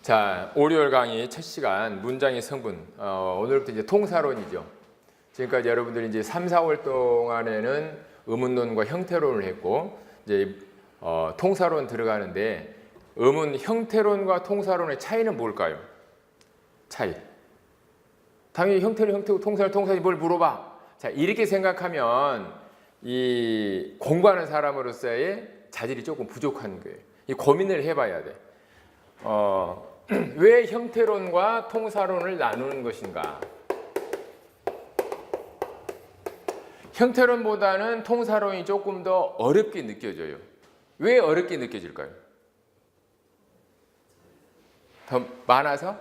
자, 월요일 강의 첫 시간 문장의 성분. 오늘부터 이제 통사론이죠. 지금까지 여러분들이 이제 3, 4월 동안에는 의문론과 형태론을 했고 이제 통사론 들어가는데 의문 형태론과 통사론의 차이는 뭘까요? 차이. 당연히 형태는 형태고 통사는 통사지 뭘 물어봐. 자, 이렇게 생각하면 이 공부하는 사람으로서의 자질이 조금 부족한 거예요. 이 고민을 해봐야 돼. 왜 형태론과 통사론을 나누는 것인가? 형태론보다는 통사론이 조금 더 어렵게 느껴져요. 왜 어렵게 느껴질까요? 더 많아서?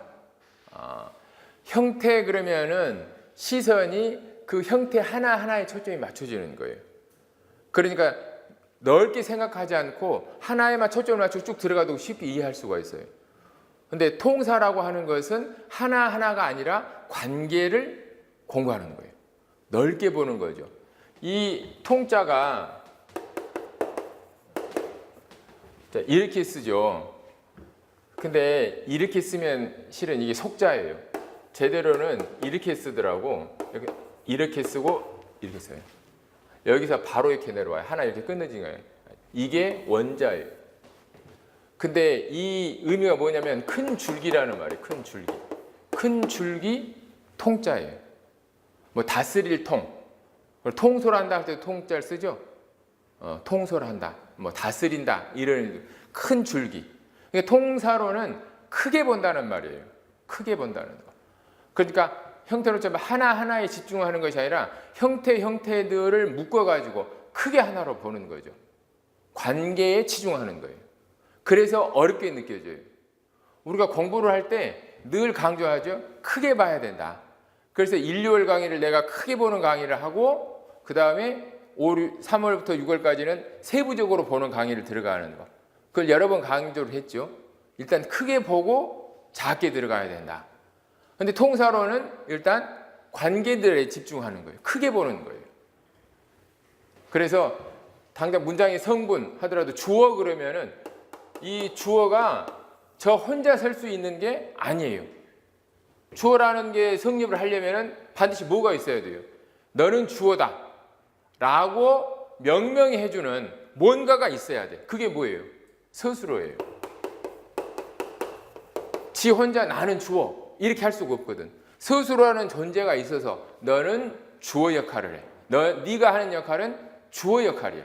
형태 그러면은 시선이 그 형태 하나하나에 초점이 맞춰지는 거예요. 그러니까 넓게 생각하지 않고 하나에만 초점을 맞추고 쭉 들어가도 쉽게 이해할 수가 있어요. 근데 통사라고 하는 것은 하나하나가 아니라 관계를 공부하는 거예요. 넓게 보는 거죠. 이 통자가 이렇게 쓰죠. 근데 이렇게 쓰면 실은 이게 속자예요. 제대로는 이렇게 쓰더라고. 이렇게 쓰고 이렇게 써요. 여기서 바로 이렇게 내려와요. 하나 이렇게 끊어진 거예요. 이게 원자예요. 근데 이 의미가 뭐냐면 큰 줄기라는 말이에요. 큰 줄기. 큰 줄기 통자예요. 뭐 다스릴 통. 통솔한다 할 때 통자를 쓰죠. 통솔한다. 뭐 다스린다. 이런 큰 줄기. 그러니까 통사로는 크게 본다는 말이에요. 크게 본다는 거. 그러니까 형태론처럼 하나하나에 집중하는 것이 아니라 형태들을 묶어가지고 크게 하나로 보는 거죠. 관계에 치중하는 거예요. 그래서 어렵게 느껴져요. 우리가 공부를 할 때 늘 강조하죠. 크게 봐야 된다. 그래서 1, 2월 강의를 내가 크게 보는 강의를 하고 그 다음에 3월부터 6월까지는 세부적으로 보는 강의를 들어가는 거. 그걸 여러 번 강조를 했죠. 일단 크게 보고 작게 들어가야 된다. 근데 통사로는 일단 관계들에 집중하는 거예요. 크게 보는 거예요. 그래서 당장 문장의 성분 하더라도 주어 그러면은 이 주어가 저 혼자 설 수 있는 게 아니에요. 주어라는 게 성립을 하려면은 반드시 뭐가 있어야 돼요? 너는 주어다. 라고 명명히 해주는 뭔가가 있어야 돼. 그게 뭐예요? 스스로예요. 지 혼자 나는 주어. 이렇게 할 수가 없거든. 스스로라는 존재가 있어서 너는 주어 역할을 해. 네가 하는 역할은 주어 역할이야.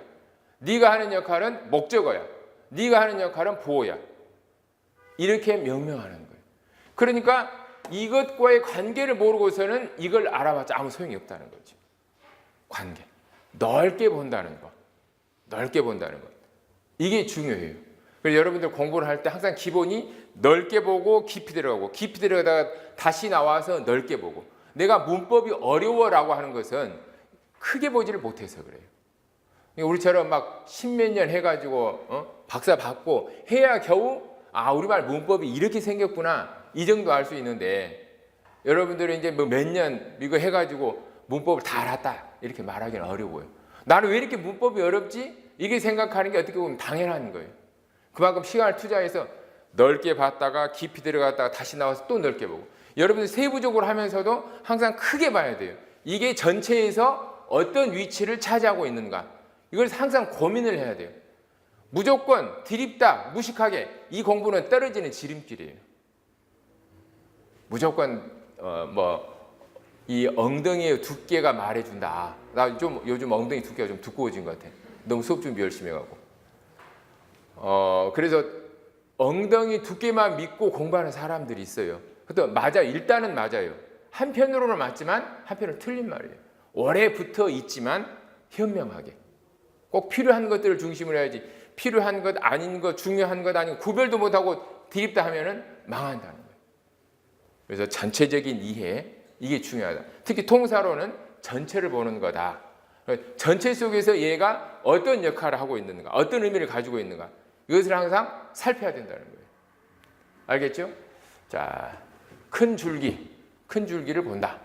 네가 하는 역할은 목적어야. 네가 하는 역할은 보호야. 이렇게 명명하는 거예요. 그러니까 이것과의 관계를 모르고서는 이걸 알아봤자 아무 소용이 없다는 거지. 관계. 넓게 본다는 거. 넓게 본다는 거. 이게 중요해요. 그래서 여러분들 공부를 할 때 항상 기본이 넓게 보고 깊이 들어가고 깊이 들어가다가 다시 나와서 넓게 보고 내가 문법이 어려워라고 하는 것은 크게 보지를 못해서 그래요. 우리처럼 막 십몇 년 해가지고 박사 받고 해야 겨우 우리말 문법이 이렇게 생겼구나 이 정도 알 수 있는데 여러분들은 이제 뭐 몇 년 이거 해가지고 문법을 다 알았다 이렇게 말하기는 어려워요. 나는 왜 이렇게 문법이 어렵지? 이게 생각하는 게 어떻게 보면 당연한 거예요. 그만큼 시간을 투자해서 넓게 봤다가 깊이 들어갔다가 다시 나와서 또 넓게 보고 여러분들 세부적으로 하면서도 항상 크게 봐야 돼요. 이게 전체에서 어떤 위치를 차지하고 있는가 이걸 항상 고민을 해야 돼요. 무조건 드립다 무식하게 이 공부는 떨어지는 지름길이에요. 무조건 이 엉덩이의 두께가 말해준다. 나 좀 요즘 엉덩이 두께가 좀 두꺼워진 것 같아. 너무 수업 준비 열심히 해가고. 그래서 엉덩이 두께만 믿고 공부하는 사람들이 있어요. 그것도 맞아요. 일단은 맞아요. 한편으로는 맞지만 한편으로는 틀린 말이에요. 오래 붙어 있지만 현명하게. 꼭 필요한 것들을 중심으로 해야지 필요한 것 아닌 것 중요한 것 아닌 것 구별도 못하고 드립다 하면은 망한다는 거예요. 그래서 전체적인 이해 이게 중요하다. 특히 통사로는 전체를 보는 거다. 전체 속에서 얘가 어떤 역할을 하고 있는가 어떤 의미를 가지고 있는가 이것을 항상 살펴야 된다는 거예요. 알겠죠? 자, 큰 줄기를 본다.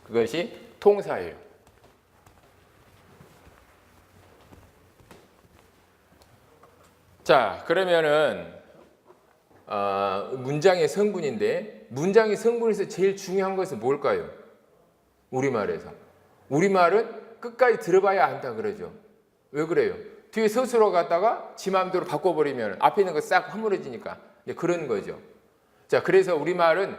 그것이 통사예요. 자, 그러면은 문장의 성분인데 문장의 성분에서 제일 중요한 것은 뭘까요? 우리말에서. 우리말은 끝까지 들어봐야 한다 그러죠. 왜 그래요? 뒤에 서술어 갖다가 지 마음대로 바꿔버리면 앞에 있는 거 싹 허물어지니까 그런 거죠. 자, 그래서 우리말은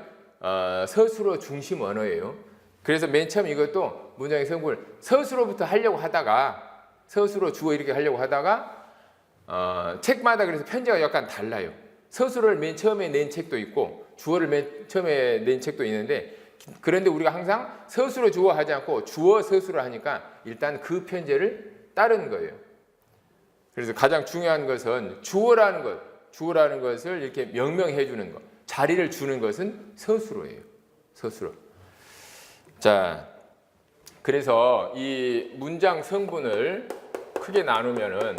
서술어 중심 언어예요. 그래서 맨 처음 이것도 문장의 성분을 서술어부터 하려고 하다가 서술어 주어 이렇게 하려고 하다가 책마다 그래서 편제가 약간 달라요. 서술어를 맨 처음에 낸 책도 있고 주어를 맨 처음에 낸 책도 있는데 그런데 우리가 항상 서술어 주어 하지 않고 주어 서술어 하니까 일단 그 편제를 따르는 거예요. 그래서 가장 중요한 것은 주어라는 것을 이렇게 명명해 주는 것, 자리를 주는 것은 서술어예요. 서술어. 자, 그래서 이 문장 성분을 크게 나누면은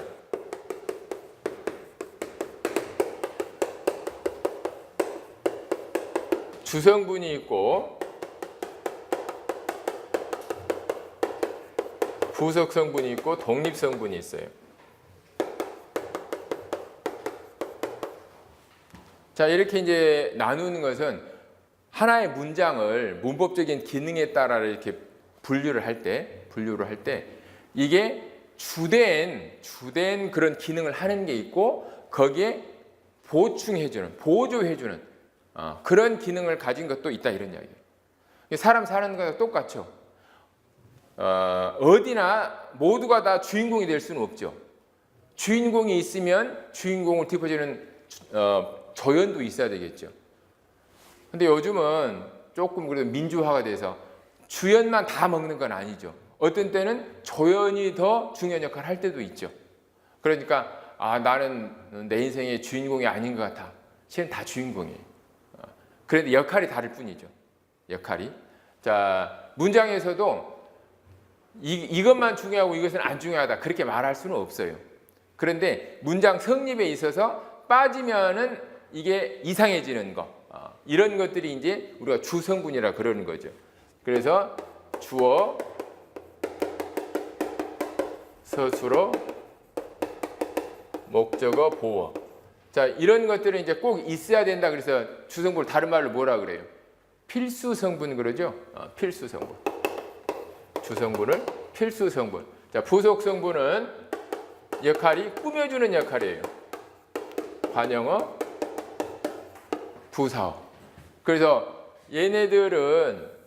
주성분이 있고 부속성분이 있고 독립성분이 있어요. 자, 이렇게 이제 나누는 것은 하나의 문장을 문법적인 기능에 따라 이렇게 분류를 할 때 이게 주된 그런 기능을 하는 게 있고 거기에 보충해주는, 보조해주는 그런 기능을 가진 것도 있다 이런 이야기예요. 사람 사는 거랑 똑같죠. 어디나 모두가 다 주인공이 될 수는 없죠. 주인공이 있으면 주인공을 뒷받치는 조연도 있어야 되겠죠. 근데 요즘은 조금 그래도 민주화가 돼서 주연만 다 먹는 건 아니죠. 어떤 때는 조연이 더 중요한 역할을 할 때도 있죠. 그러니까 나는 내 인생의 주인공이 아닌 것 같아. 실은 다 주인공이에요. 그런데 역할이 다를 뿐이죠. 역할이. 자, 문장에서도 이것만 중요하고 이것은 안 중요하다 그렇게 말할 수는 없어요. 그런데 문장 성립에 있어서 빠지면은 이게 이상해지는 거 이런 것들이 이제 우리가 주성분이라 그러는 거죠. 그래서 주어, 서술어, 목적어, 보어. 자, 이런 것들은 이제 꼭 있어야 된다. 그래서 주성분을 다른 말로 뭐라 그래요? 필수 성분 그러죠. 필수 성분. 주성분을 필수 성분. 자, 부속 성분은 역할이 꾸며주는 역할이에요. 관형어, 부사어. 그래서 얘네들은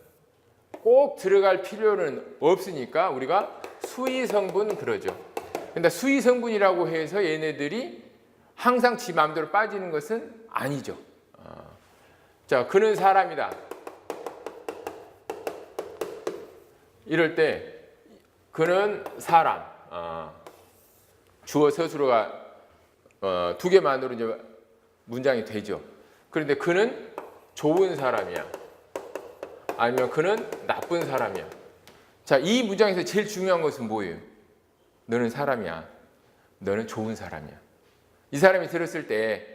꼭 들어갈 필요는 없으니까 우리가 수의 성분 그러죠. 근데 수의 성분이라고 해서 얘네들이 항상 지 마음대로 빠지는 것은 아니죠. 자, 그는 사람이다. 이럴 때 그는 사람. 주어 서술어가 두 개만으로 이제 문장이 되죠. 그런데 그는 좋은 사람이야. 아니면 그는 나쁜 사람이야. 자, 이 문장에서 제일 중요한 것은 뭐예요? 너는 사람이야. 너는 좋은 사람이야. 이 사람이 들었을 때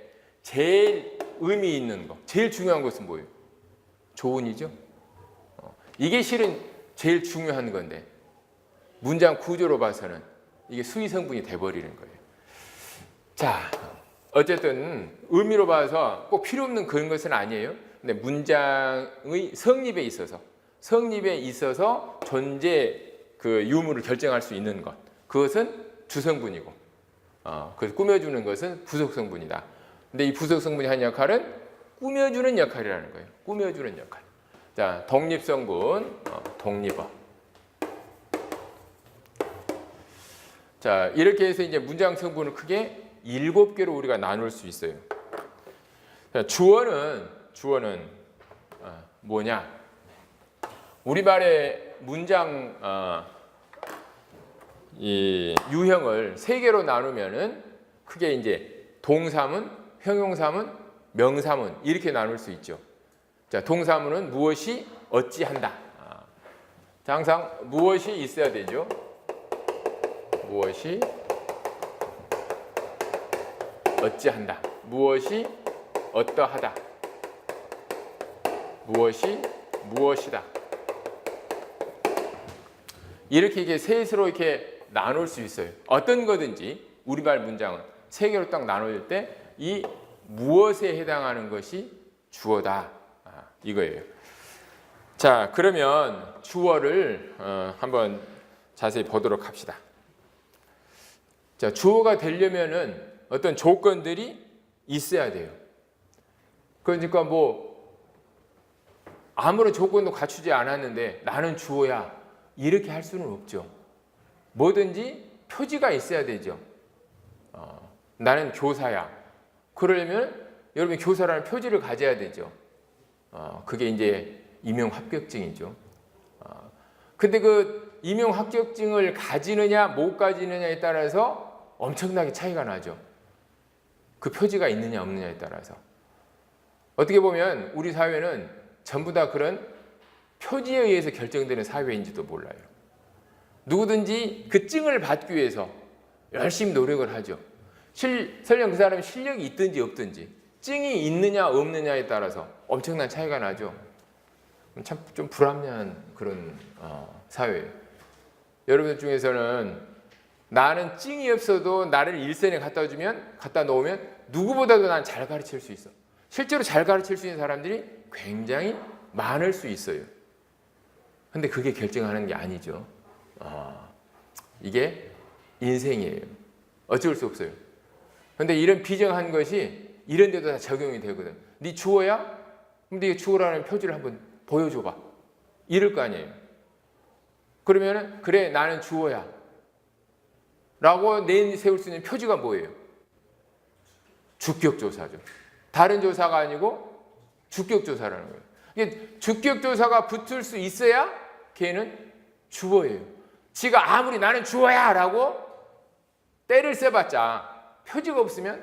제일 의미 있는 거, 제일 중요한 것은 뭐예요? 조언이죠. 이게 실은 제일 중요한 건데 문장 구조로 봐서는 이게 수의 성분이 돼버리는 거예요. 자, 어쨌든 의미로 봐서 꼭 필요 없는 그런 것은 아니에요. 근데 문장의 성립에 있어서 존재 그 유무를 결정할 수 있는 것, 그것은 주성분이고, 그래서 꾸며주는 것은 부속성분이다. 근데 이 부속성분이 한 역할은 꾸며주는 역할이라는 거예요. 꾸며주는 역할. 자, 독립성분, 독립어. 자, 이렇게 해서 이제 문장 성분을 크게 7개로 우리가 나눌 수 있어요. 자, 주어는 뭐냐? 우리말의 문장 이 유형을 3개로 나누면은 크게 이제 동사문, 형용사문, 명사문 이렇게 나눌 수 있죠. 자, 동사문은 무엇이 어찌한다. 자, 항상 무엇이 있어야 되죠. 무엇이 어찌한다. 무엇이 어떠하다. 무엇이 무엇이다. 이렇게 이게 셋으로 이렇게 나눌 수 있어요. 어떤 거든지 우리말 문장은 3개로 딱 나눌 때 이 무엇에 해당하는 것이 주어다. 이거예요. 자, 그러면 주어를 한번 자세히 보도록 합시다. 자, 주어가 되려면은 어떤 조건들이 있어야 돼요. 그러니까 뭐 아무런 조건도 갖추지 않았는데 나는 주어야 이렇게 할 수는 없죠. 뭐든지 표지가 있어야 되죠. 나는 교사야. 그러려면 여러분 교사라는 표지를 가져야 되죠. 그게 이제 임용 합격증이죠. 근데 그 임용 합격증을 가지느냐 못 가지느냐에 따라서 엄청나게 차이가 나죠. 그 표지가 있느냐 없느냐에 따라서. 어떻게 보면 우리 사회는 전부 다 그런 표지에 의해서 결정되는 사회인지도 몰라요. 누구든지 그 증을 받기 위해서 열심히 노력을 하죠. 설령 그 사람이 실력이 있든지 없든지 증이 있느냐 없느냐에 따라서 엄청난 차이가 나죠. 참 좀 불합리한 그런 사회예요. 여러분들 중에서는 나는 증이 없어도 나를 일선에 갖다 놓으면 누구보다도 난 잘 가르칠 수 있어. 실제로 잘 가르칠 수 있는 사람들이 굉장히 많을 수 있어요. 근데 그게 결정하는 게 아니죠. 이게 인생이에요. 어쩔 수 없어요. 근데 이런 비정한 것이 이런 데도 다 적용이 되거든. 네 주어야? 그럼 네가 주어라는 표지를 한번 보여줘봐. 이럴 거 아니에요. 그러면은 그래 나는 주어야 라고 내세울 수 있는 표지가 뭐예요? 주격조사죠. 다른 조사가 아니고 주격조사라는 거예요. 이게 주격조사가 붙을 수 있어야 걔는 주어예요. 지가 아무리 나는 주어야 라고 때를 써봤자 표지가 없으면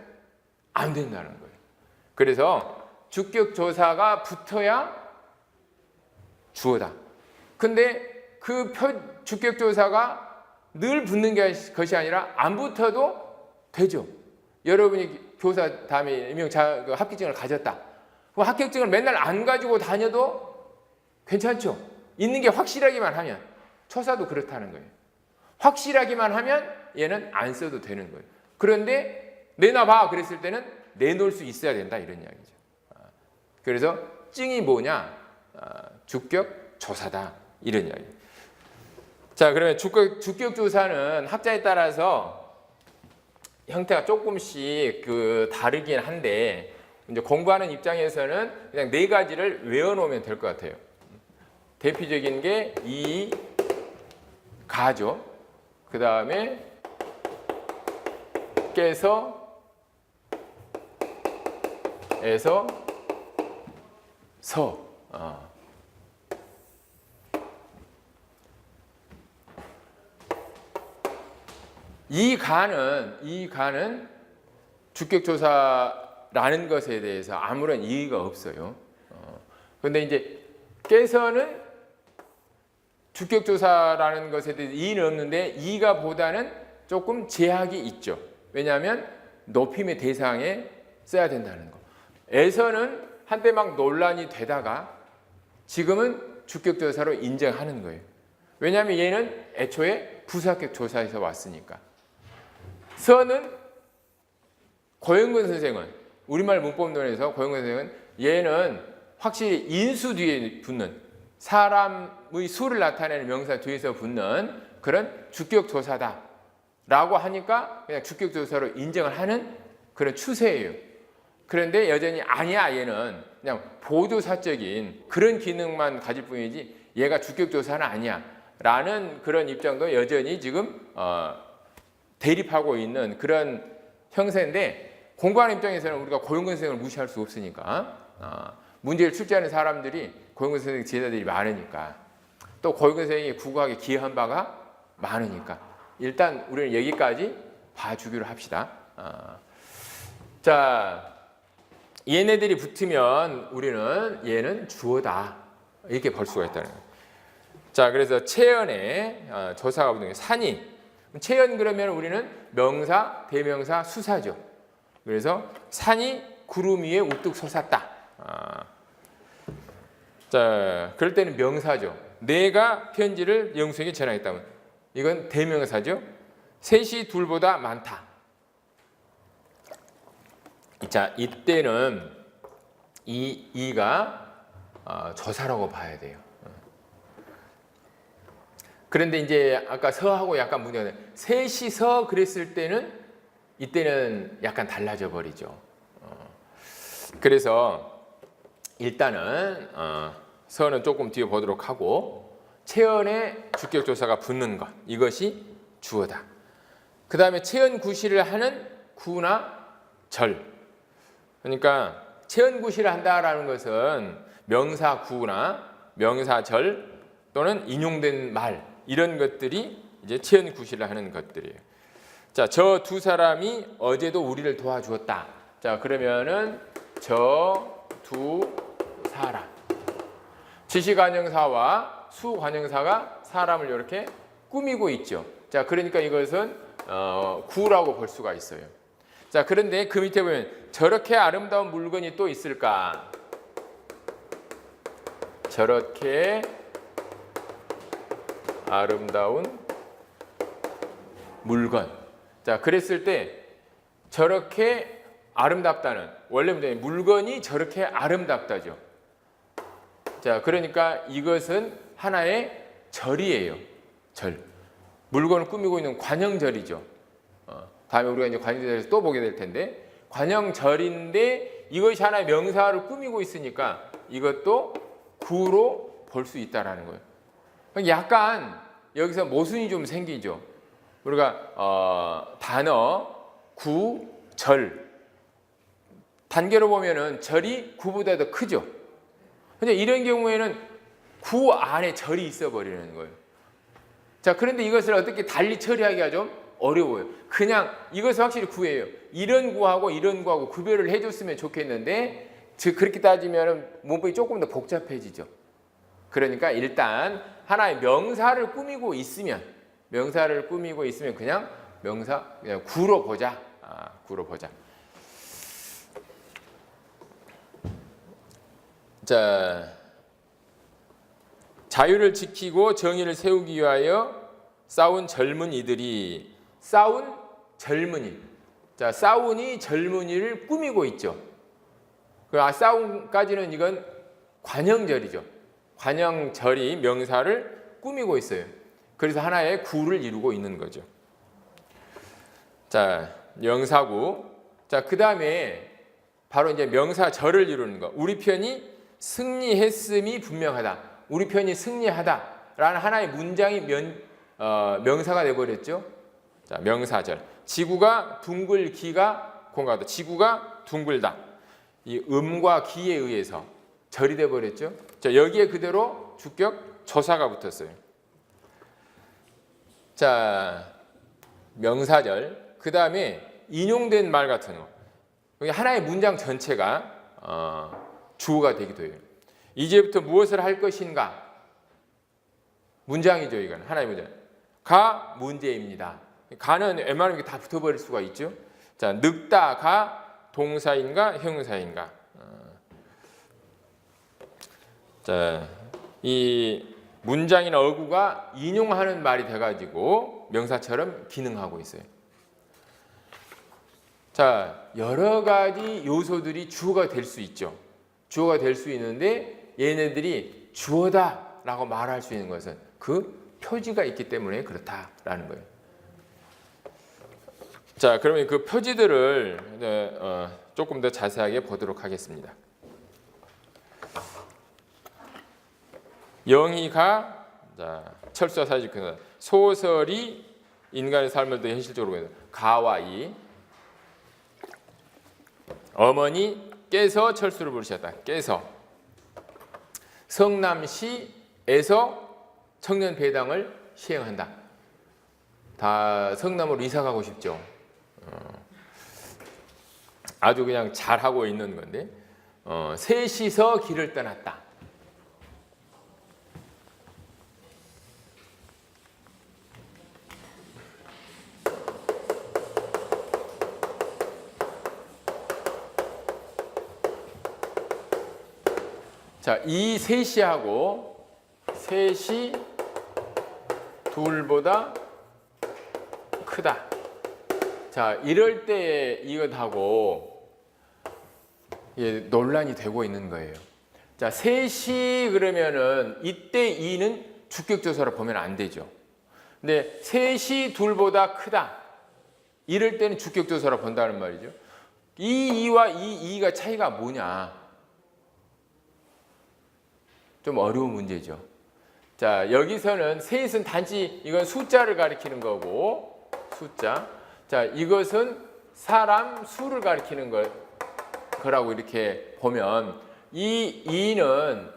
안 된다는 거예요. 그래서 주격조사가 붙어야 주어다. 근데 그 주격조사가 늘 붙는 것이 아니라 안 붙어도 되죠. 여러분이 교사 다음에 합격증을 가졌다. 그럼 합격증을 맨날 안 가지고 다녀도 괜찮죠. 있는 게 확실하기만 하면. 초사도 그렇다는 거예요. 확실하기만 하면 얘는 안 써도 되는 거예요. 그런데 내놔봐 그랬을 때는 내놓을 수 있어야 된다 이런 이야기죠. 그래서 증이 뭐냐? 주격조사다 이런 이야기. 자, 그러면 주격조사는 학자에 따라서 형태가 조금씩 다르긴 한데 이제 공부하는 입장에서는 그냥 네 가지를 외워놓으면 될 것 같아요. 대표적인 게 이 가죠. 그 다음에 깨서 에서 서. 이 가는 주격조사라는 것에 대해서 아무런 이의가 없어요. 그런데 이제 깨서는 주격조사라는 것에 대해서 이의는 없는데 이가 보다는 조금 제약이 있죠. 왜냐하면 높임의 대상에 써야 된다는 거. 에서는 한때 막 논란이 되다가 지금은 주격조사로 인정하는 거예요. 왜냐하면 얘는 애초에 부사격 조사에서 왔으니까. 서는 고영근 선생은 우리말 문법론에서 고영근 선생은 얘는 확실히 인수 뒤에 붙는 사람의 수를 나타내는 명사 뒤에서 붙는 그런 주격조사다라고 하니까 그냥 주격조사로 인정을 하는 그런 추세예요. 그런데 여전히 아니야 얘는 그냥 보조사적인 그런 기능만 가질 뿐이지 얘가 주격조사는 아니야 라는 그런 입장도 여전히 지금 대립하고 있는 그런 형세인데 공부하는 입장에서는 우리가 고영근 선생을 무시할 수 없으니까 문제를 출제하는 사람들이 고영근 선생 제자들이 많으니까 또 고영근 선생이 국어학에 기여한 바가 많으니까 일단 우리는 여기까지 봐주기로 합시다. 자, 얘네들이 붙으면 우리는 얘는 주어다 이렇게 볼 수가 있다는 거예요. 자, 그래서 채연의 조사가 붙는 게 산이 채연 그러면 우리는 명사, 대명사, 수사죠. 그래서 산이 구름 위에 우뚝 솟았다. 자, 그럴 때는 명사죠. 내가 편지를 영수에게 전하겠다면 이건 대명사죠. 셋이 둘보다 많다. 자, 이때는 이가 조사라고 봐야 돼요. 그런데 이제 아까 서하고 약간 문제가 돼. 셋이서 그랬을 때는 이때는 약간 달라져 버리죠. 그래서 일단은 서는 조금 뒤에 보도록 하고 체언에 주격조사가 붙는 것 이것이 주어다. 그 다음에 체언 구시를 하는 구나 절. 그러니까 체언 구시를 한다라는 것은 명사 구나 명사 절 또는 인용된 말 이런 것들이 이제 체언 구시를 하는 것들이에요. 자, 저 두 사람이 어제도 우리를 도와주었다. 자, 그러면은 저 두 사람. 지시관형사와 수관형사가 사람을 이렇게 꾸미고 있죠. 자, 그러니까 이것은 구라고 볼 수가 있어요. 자, 그런데 그 밑에 보면 저렇게 아름다운 물건이 또 있을까? 저렇게 아름다운 물건. 자, 그랬을 때 저렇게 아름답다는 원래 문제는 물건이 저렇게 아름답다죠. 자, 그러니까 이것은 하나의 절이에요. 절. 물건을 꾸미고 있는 관형절이죠. 다음에 우리가 이제 관형절에서 또 보게 될 텐데 관형절인데 이것이 하나의 명사를 꾸미고 있으니까 이것도 구로 볼 수 있다라는 거예요. 약간 여기서 모순이 좀 생기죠. 우리가 단어 구, 절 단계로 보면은 절이 구보다 더 크죠. 근데 이런 경우에는 구 안에 절이 있어 버리는 거예요. 자, 그런데 이것을 어떻게 달리 처리하기가 좀 어려워요. 그냥 이것은 확실히 구예요. 이런 구하고 이런 구하고 구별을 해줬으면 좋겠는데 즉 그렇게 따지면 문법이 조금 더 복잡해지죠. 그러니까 일단 하나의 명사를 꾸미고 있으면 그냥 명사 그냥 구로 보자. 구로 보자. 자, 자유를 지키고 정의를 세우기 위하여 싸운 젊은이들이 싸운 젊은이. 자, 싸운이 젊은이를 꾸미고 있죠. 싸움까지는 이건 관형절이죠. 관형절이 명사를 꾸미고 있어요. 그래서 하나의 구를 이루고 있는 거죠. 자, 명사구. 자, 그 다음에 바로 이제 명사절을 이루는 거. 우리 편이 승리했음이 분명하다. 우리 편이 승리하다라는 하나의 문장이 명사가 되어버렸죠. 자, 명사절. 지구가 둥글기가 공가다. 지구가 둥글다. 이 음과 기에 의해서 절이 되어버렸죠. 자, 여기에 그대로 주격 조사가 붙었어요. 자, 명사절. 그 다음에 인용된 말 같은 거. 하나의 문장 전체가 주어가 되기도 해요. 이제부터 무엇을 할 것인가? 문장이죠, 이건. 하나의 문장. 가 문제입니다. 가는 웬만하면 다 붙어버릴 수가 있죠. 자, 늙다가 동사인가 형사인가? 자, 이 문장이나 어구가 인용하는 말이 돼가지고 명사처럼 기능하고 있어요. 자, 여러 가지 요소들이 주어가 될 수 있죠. 주어가 될 수 있는데 얘네들이 주어다라고 말할 수 있는 것은 그 표지가 있기 때문에 그렇다라는 거예요. 자, 그러면 그 표지들을 조금 더 자세하게 보도록 하겠습니다. 영희가 철수와 사실은 소설이 인간의 삶을 더 현실적으로 보여요. 가와 이. 어머니께서 철수를 부르셨다. 깨서. 성남시에서 청년 배당을 시행한다. 다 성남으로 이사 가고 싶죠. 아주 그냥 잘하고 있는 건데 셋이서 길을 떠났다. 자, 이 셋이하고 셋이 둘보다 크다. 자, 이럴 때 이것하고 논란이 되고 있는 거예요. 자, 셋이 그러면은 이때 이는 주격조사로 보면 안 되죠. 근데 셋이 둘보다 크다. 이럴 때는 주격조사로 본다는 말이죠. 이 이와 이 이가 차이가 뭐냐? 좀 어려운 문제죠. 자, 여기서는 셋은 단지 이건 숫자를 가리키는 거고, 숫자. 자, 이것은 사람 수를 가리키는 거라고 이렇게 보면 이 이는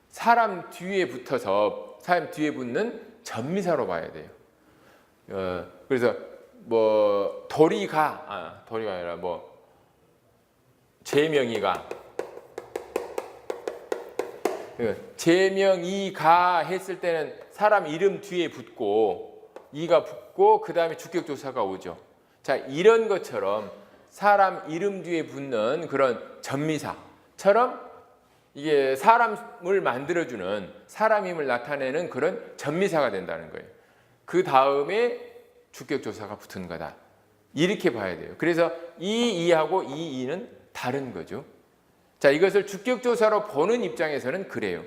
사람 뒤에 붙어서 사람 뒤에 붙는 전미사로 봐야 돼요. 그래서 뭐 도리가 아니라 뭐 제명이가 제명이가 했을 때는 사람 이름 뒤에 붙고 이가 붙고 그 다음에 주격조사가 오죠. 자, 이런 것처럼 사람 이름 뒤에 붙는 그런 전미사처럼 이게 사람을 만들어주는 사람임을 나타내는 그런 전미사가 된다는 거예요. 그 다음에 주격조사가 붙은 거다. 이렇게 봐야 돼요. 그래서 이 이하고 이 이는 다른 거죠. 자, 이것을 주격조사로 보는 입장에서는 그래요.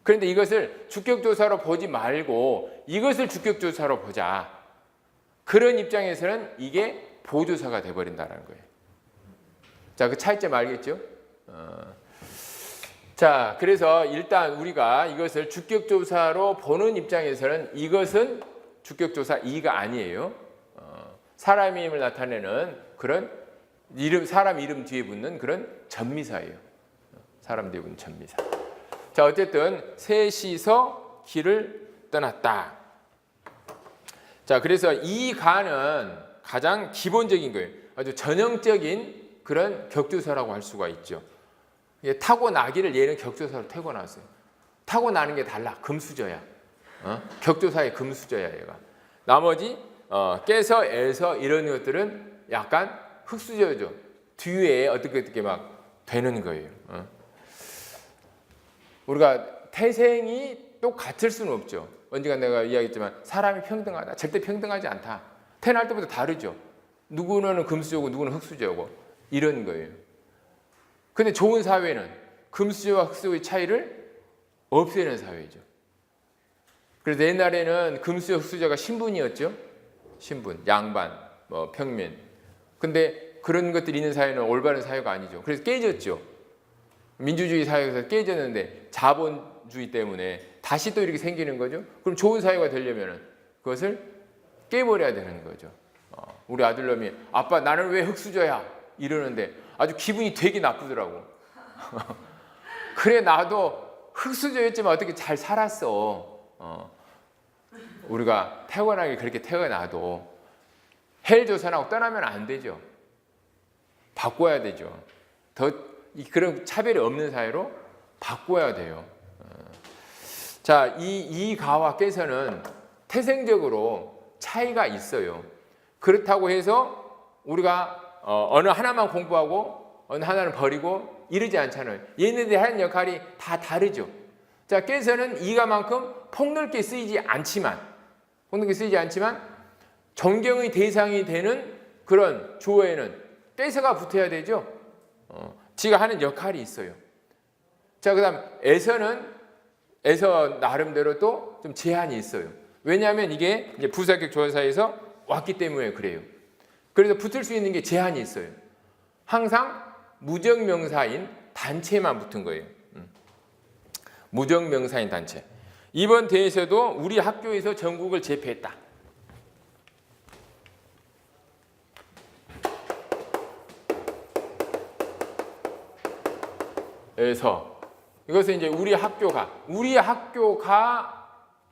그런데 이것을 주격조사로 보지 말고 이것을 주격조사로 보자. 그런 입장에서는 이게 보조사가 돼버린다는 거예요. 자, 그 차이점 알겠죠? 자, 그래서 일단 우리가 이것을 주격조사로 보는 입장에서는 이것은 주격조사 2가 아니에요. 사람임을 나타내는 그런 사람 이름 뒤에 붙는 그런 전미사예요. 사람 뒤에 붙는 전미사. 자, 어쨌든 셋이서 길을 떠났다. 자, 그래서 이 가는 가장 기본적인 거예요. 아주 전형적인 그런 격조사라고 할 수가 있죠. 타고나기를 얘는 격조사로 타고났어요. 타고나는 게 달라. 금수저야. 격조사의 금수저야 얘가. 나머지 깨서 애서 이런 것들은 약간 흙수저죠. 뒤에 어떻게 막 되는 거예요. 우리가 태생이 똑같을 수는 없죠. 언젠가 내가 이야기했지만 사람이 평등하다. 절대 평등하지 않다. 태어날 때부터 다르죠. 누구는 금수저고 누구는 흙수저고 이런 거예요. 근데 좋은 사회는 금수저와 흙수저의 차이를 없애는 사회죠. 그래서 옛날에는 금수저, 흙수저가 신분이었죠. 신분, 양반, 뭐 평민. 근데 그런 것들이 있는 사회는 올바른 사회가 아니죠. 그래서 깨졌죠. 민주주의 사회에서 깨졌는데 자본주의 때문에 다시 또 이렇게 생기는 거죠. 그럼 좋은 사회가 되려면 그것을 깨버려야 되는 거죠. 우리 아들놈이 아빠 나는 왜 흙수저야 이러는데 아주 기분이 되게 나쁘더라고. 그래 나도 흙수저였지만 어떻게 잘 살았어. 우리가 태어나게 그렇게 태어나도 헬조선하고 떠나면 안 되죠. 바꿔야 되죠. 더 그런 차별이 없는 사회로 바꿔야 돼요. 자, 이 가와 깨서는 태생적으로 차이가 있어요. 그렇다고 해서 우리가 어느 하나만 공부하고 어느 하나는 버리고 이러지 않잖아요. 얘네들이 하는 역할이 다 다르죠. 자, 깨서는 이가만큼 폭넓게 쓰이지 않지만 존경의 대상이 되는 그런 조어에는 깨서가 붙어야 되죠. 지가 하는 역할이 있어요. 자, 그다음 에서 나름대로 또 좀 제한이 있어요. 왜냐하면 이게 이제 부사격 조사에서 왔기 때문에 그래요. 그래서 붙을 수 있는 게 제한이 있어요. 항상 무정명사인 단체만 붙은 거예요. 무정명사인 단체. 이번 대회에서도 우리 학교에서 전국을 제패했다. 그래서 이것은 이제 우리 학교가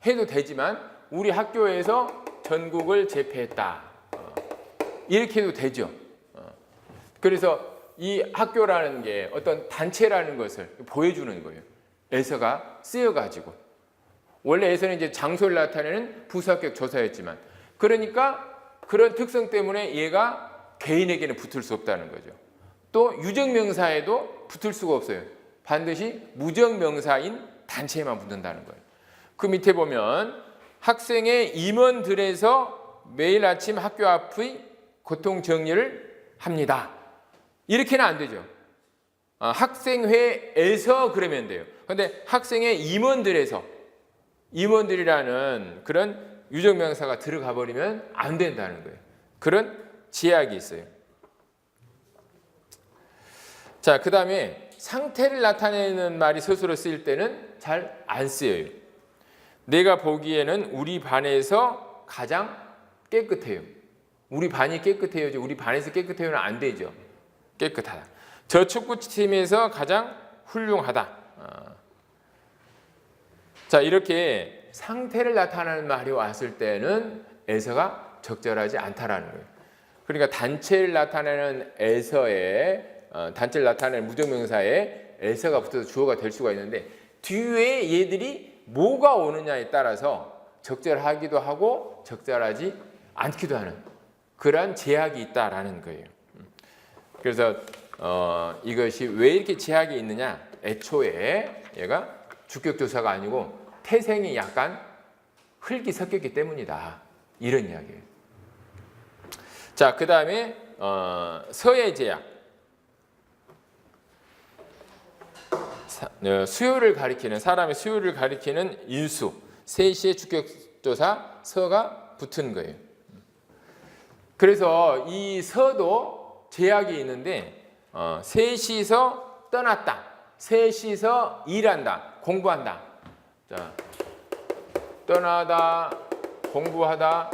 해도 되지만 우리 학교에서 전국을 제패했다. 이렇게 해도 되죠. 그래서 이 학교라는 게 어떤 단체라는 것을 보여주는 거예요. 에서가 쓰여가지고. 원래 에서는 이제 장소를 나타내는 부사격 조사였지만, 그러니까 그런 특성 때문에 얘가 개인에게는 붙을 수 없다는 거죠. 또 유정명사에도 붙을 수가 없어요. 반드시 무정명사인 단체에만 붙는다는 거예요. 그 밑에 보면 학생의 임원들에서 매일 아침 학교 앞의 교통 정리를 합니다. 이렇게는 안 되죠. 학생회에서 그러면 돼요. 근데 학생회 임원들이라는 그런 유적명사가 들어가 버리면 안 된다는 거예요. 그런 제약이 있어요. 자, 그 다음에 상태를 나타내는 말이 서술어 쓰일 때는 잘 안 쓰여요. 내가 보기에는 우리 반에서 가장 깨끗해요. 우리 반이 깨끗해요지 우리 반에서 깨끗해요는 안 되죠. 깨끗하다. 저 축구팀에서 가장 훌륭하다. 자, 이렇게 상태를 나타내는 말이 왔을 때는 에서가 적절하지 않다라는 거예요. 그러니까 단체를 나타내는 단체를 나타내는 무적명사에 에서가 붙어서 주어가 될 수가 있는데 뒤에 얘들이 뭐가 오느냐에 따라서 적절하기도 하고 적절하지 않기도 하는 그러한 제약이 있다라는 거예요. 그래서 이것이 왜 이렇게 제약이 있느냐? 애초에 얘가 주격조사가 아니고 태생이 약간 흙이 섞였기 때문이다. 이런 이야기예요. 자, 그 다음에 서의 제약. 수요를 가리키는 사람의 수요를 가리키는 인수. 셋시의 주격조사 서가 붙은 거예요. 그래서 이 서도 제약이 있는데 셋이서 떠났다. 셋이서 일한다. 공부한다. 자, 떠나다, 공부하다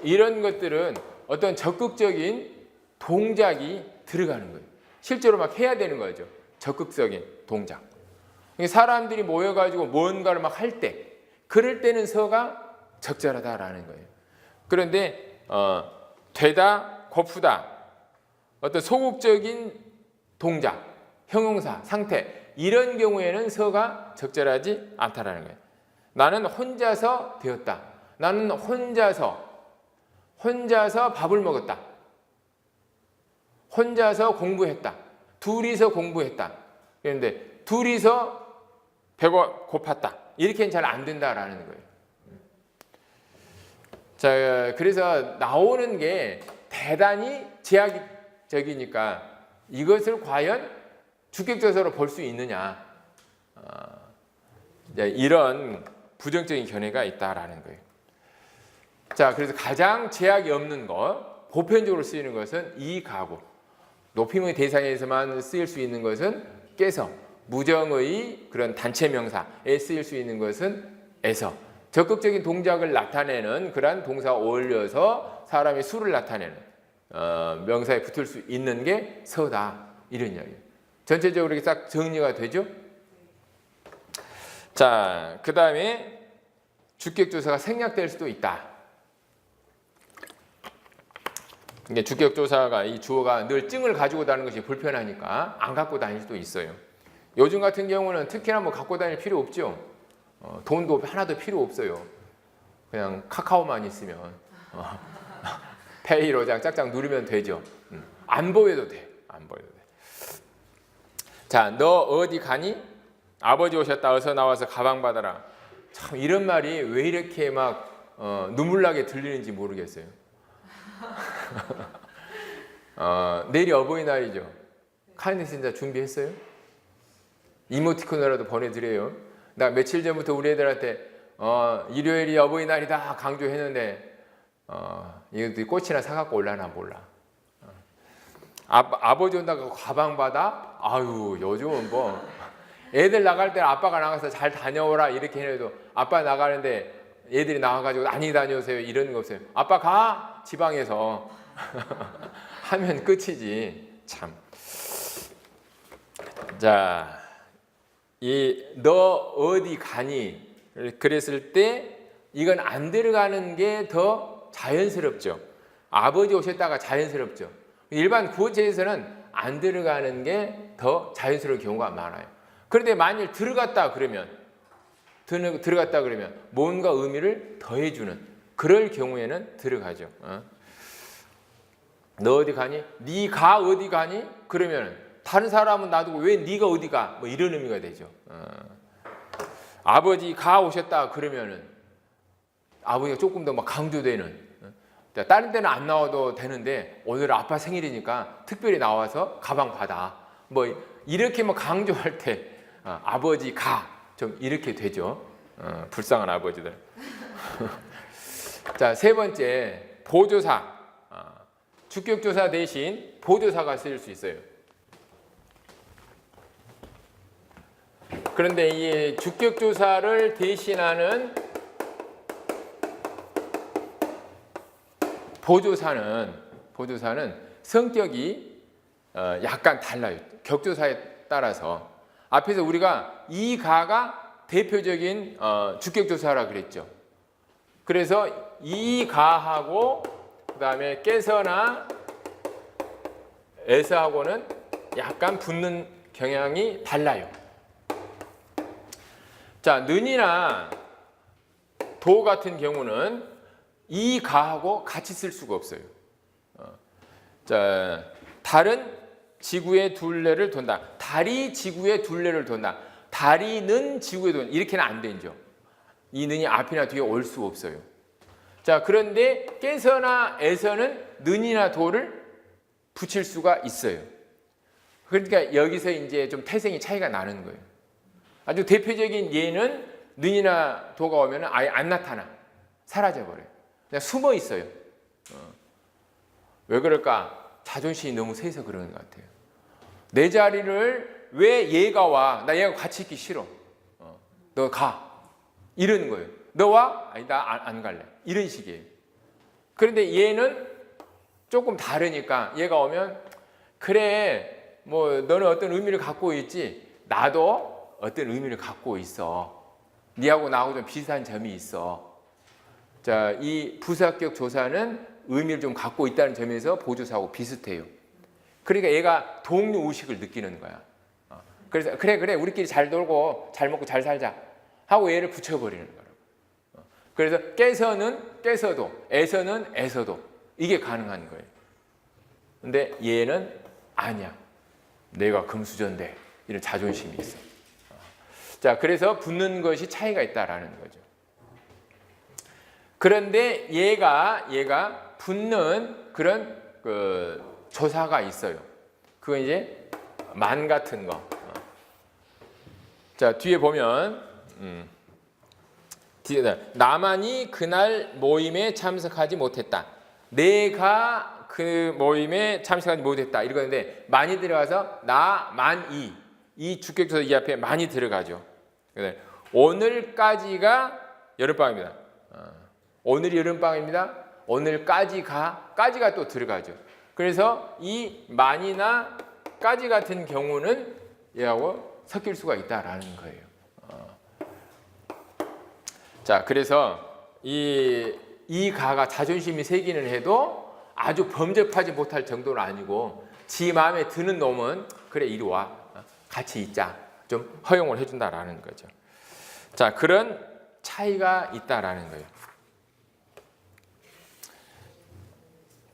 이런 것들은 어떤 적극적인 동작이 들어가는 거예요. 실제로 막 해야 되는 거죠. 적극적인 동작. 사람들이 모여가지고 뭔가를 막 할 때, 그럴 때는 서가 적절하다라는 거예요. 그런데 되다, 고프다, 어떤 소극적인 동작, 형용사, 상태 이런 경우에는 서가 적절하지 않다라는 거예요. 나는 혼자서 되었다. 나는 혼자서 밥을 먹었다. 혼자서 공부했다. 둘이서 공부했다. 그런데 둘이서 배가 고팠다. 이렇게는 잘 안 된다라는 거예요. 자, 그래서 나오는 게 대단히 제약적이니까 이것을 과연 주격조사로 볼 수 있느냐. 이런 부정적인 견해가 있다라는 거예요. 자, 그래서 가장 제약이 없는 것, 보편적으로 쓰이는 것은 이 가구. 높임의 대상에서만 쓰일 수 있는 것은 깨서, 무정의 그런 단체 명사에 쓰일 수 있는 것은 에서, 적극적인 동작을 나타내는 그러한 동사가 어울려서 사람의 수를 나타내는 명사에 붙을 수 있는 게 서다. 이런 이야기예요. 전체적으로 이렇게 싹 정리가 되죠? 자, 그 다음에 주격조사가 생략될 수도 있다. 이게 주격조사가 이 주어가 늘 증을 가지고 다니는 것이 불편하니까 안 갖고 다닐 수도 있어요. 요즘 같은 경우는 특히나 뭐 갖고 다닐 필요 없죠. 돈도 하나도 필요 없어요. 그냥 카카오만 있으면 페이로 그냥 짝짝 누르면 되죠. 안 보여도 돼. 안 보여도 돼. 자, 너 어디 가니? 아버지 오셨다. 어서 나와서 가방 받아라. 참 이런 말이 왜 이렇게 막 눈물 나게 들리는지 모르겠어요. 내일이 어버이날이죠. 카네신자 준비했어요? 이모티콘이라도 보내드려요. 나 며칠 전부터 우리 애들한테 일요일이 어버이날이다 강조했는데 이것도 꽃이나 사갖고 올라나 몰라. 아버지 온다고 가방 받아? 아유, 요즘은 뭐 애들 나갈 때 아빠가 나가서 잘 다녀오라 이렇게 해도 아빠 나가는데 애들이 나와가지고 많이 다녀오세요 이러는 거 없어요. 아빠 가 지방에서 하면 끝이지. 참. 자, 이 너 어디 가니? 그랬을 때 이건 안 들어가는 게 더 자연스럽죠. 아버지 오셨다가 자연스럽죠. 일반 구어체에서는 안 들어가는 게 더 자연스러운 경우가 많아요. 그런데 만일 들어갔다 그러면 뭔가 의미를 더해주는 그럴 경우에는 들어가죠. 너 어디 가니? 네가 어디 가니? 그러면 다른 사람은 놔두고 왜 네가 어디 가? 뭐 이런 의미가 되죠. 아버지가 오셨다 그러면은 아버지가 조금 더 막 강조되는 자, 다른 데는 안 나와도 되는데 오늘 아빠 생일이니까 특별히 나와서 가방 받아. 뭐 이렇게 뭐 강조할 때 아버지 가 좀 이렇게 되죠. 불쌍한 아버지들. 자, 세 번째 보조사. 주격조사 대신 보조사가 쓰일 수 있어요. 그런데 이 주격조사를 대신하는 보조사는 성격이 약간 달라요. 격조사에 따라서. 앞에서 우리가 이 가가 대표적인 주격조사라 그랬죠. 그래서 이 가하고 그다음에 깨서나 에서하고는 약간 붙는 경향이 달라요. 자, 는이나 도 같은 경우는 이 가하고 같이 쓸 수가 없어요. 자, 달은 지구의 둘레를 돈다. 달이 지구의 둘레를 돈다. 달이는 지구의 돈다. 이렇게는 안 되죠. 이 는이 앞이나 뒤에 올 수 없어요. 자, 그런데 깨서나 에서는 는이나 도를 붙일 수가 있어요. 그러니까 여기서 이제 좀 태생이 차이가 나는 거예요. 아주 대표적인 예는 는이나 도가 오면 아예 안 나타나. 사라져 버려요. 그냥 숨어 있어요. 왜 그럴까? 자존심이 너무 세서 그러는 것 같아요. 내 자리를 왜 얘가 와? 나 얘가 같이 있기 싫어. 너 가. 이러는 거예요. 너 와? 아니, 나 안 갈래. 이런 식이에요. 그런데 얘는 조금 다르니까 얘가 오면 그래, 뭐 너는 어떤 의미를 갖고 있지? 나도 어떤 의미를 갖고 있어. 니하고 나하고 좀 비슷한 점이 있어. 자, 이 부사격 조사는 의미를 좀 갖고 있다는 점에서 보조사하고 비슷해요. 그러니까 얘가 동료 의식을 느끼는 거야. 그래서 그래 우리끼리 잘 놀고 잘 먹고 잘 살자 하고 얘를 붙여버리는 거라고. 그래서 깨서는 깨서도, 에서는 에서도 이게 가능한 거예요. 근데 얘는 아니야. 내가 금수저인데 이런 자존심이 있어. 자, 그래서 붙는 것이 차이가 있다라는 거죠. 그런데 얘가 붙는 그런 조사가 있어요. 그건 이제 만 같은 거. 자, 뒤에 보면 나만이 그날 모임에 참석하지 못했다. 내가 그 모임에 참석하지 못했다. 이러는데 많이 들어가서 나만이 이 주격조사 이 앞에 많이 들어가죠. 오늘까지가 여름방학입니다. 오늘이 여름방학입니다. 오늘까지가 또 들어가죠. 그래서 이 만이나 까지 같은 경우는 얘하고 섞일 수가 있다라는 거예요. 자, 그래서 이 가가 자존심이 세기는 해도 아주 범접하지 못할 정도는 아니고 지 마음에 드는 놈은 그래 이리 와 같이 있자 좀 허용을 해준다라는 거죠. 자, 그런 차이가 있다라는 거예요.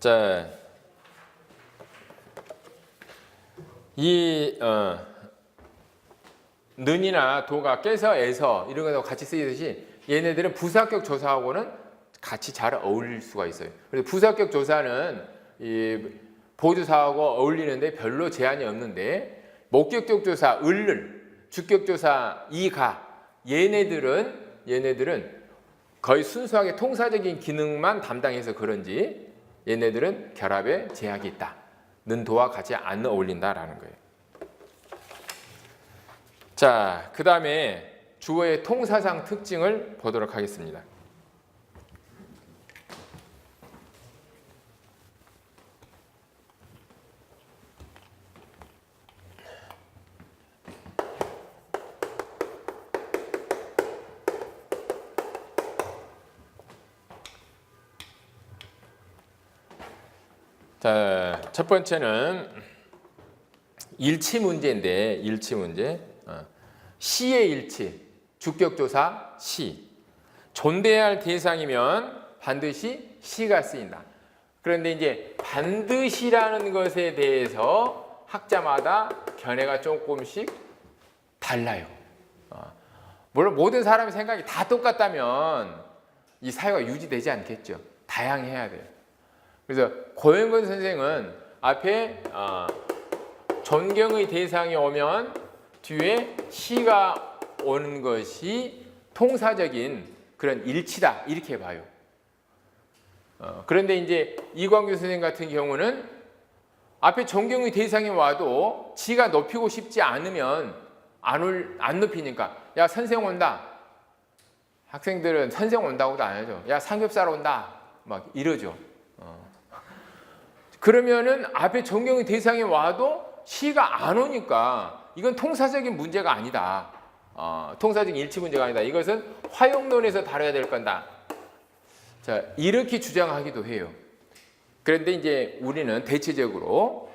자, 이 는이나 도가 깨서 에서 이런 거하고 같이 쓰이듯이 얘네들은 부사격 조사하고는 같이 잘 어울릴 수가 있어요. 그래서 부사격 조사는 이 보조사하고 어울리는데 별로 제한이 없는데 목격격 조사 을을, 주격 조사 이가 얘네들은 거의 순수하게 통사적인 기능만 담당해서 그런지 얘네들은 결합에 제약이 있다. 는 도와 같이 안 어울린다라는 거예요. 자, 그 다음에 주어의 통사상 특징을 보도록 하겠습니다. 자, 첫 번째는 일치 문제인데 일치 문제. 시의 일치, 주격조사 시. 존대해야 할 대상이면 반드시 시가 쓰인다. 그런데 이제 반드시라는 것에 대해서 학자마다 견해가 조금씩 달라요. 물론 모든 사람의 생각이 다 똑같다면 이 사회가 유지되지 않겠죠. 다양해야 돼요. 그래서 고현근 선생은 앞에 존경의 대상이 오면 뒤에 시가 오는 것이 통사적인 그런 일치다 이렇게 봐요. 그런데 이제 이광규 선생님 같은 경우는 앞에 존경의 대상이 와도 지가 높이고 싶지 않으면 안 높이니까 야 선생 온다. 학생들은 선생 온다고도 안 하죠. 야 삼겹살 온다. 막 이러죠. 그러면은 앞에 존경의 대상이 와도 시가 안 오니까 이건 통사적인 문제가 아니다. 통사적인 일치 문제가 아니다. 이것은 화용론에서 다뤄야 될 건다. 자, 이렇게 주장하기도 해요. 그런데 이제 우리는 대체적으로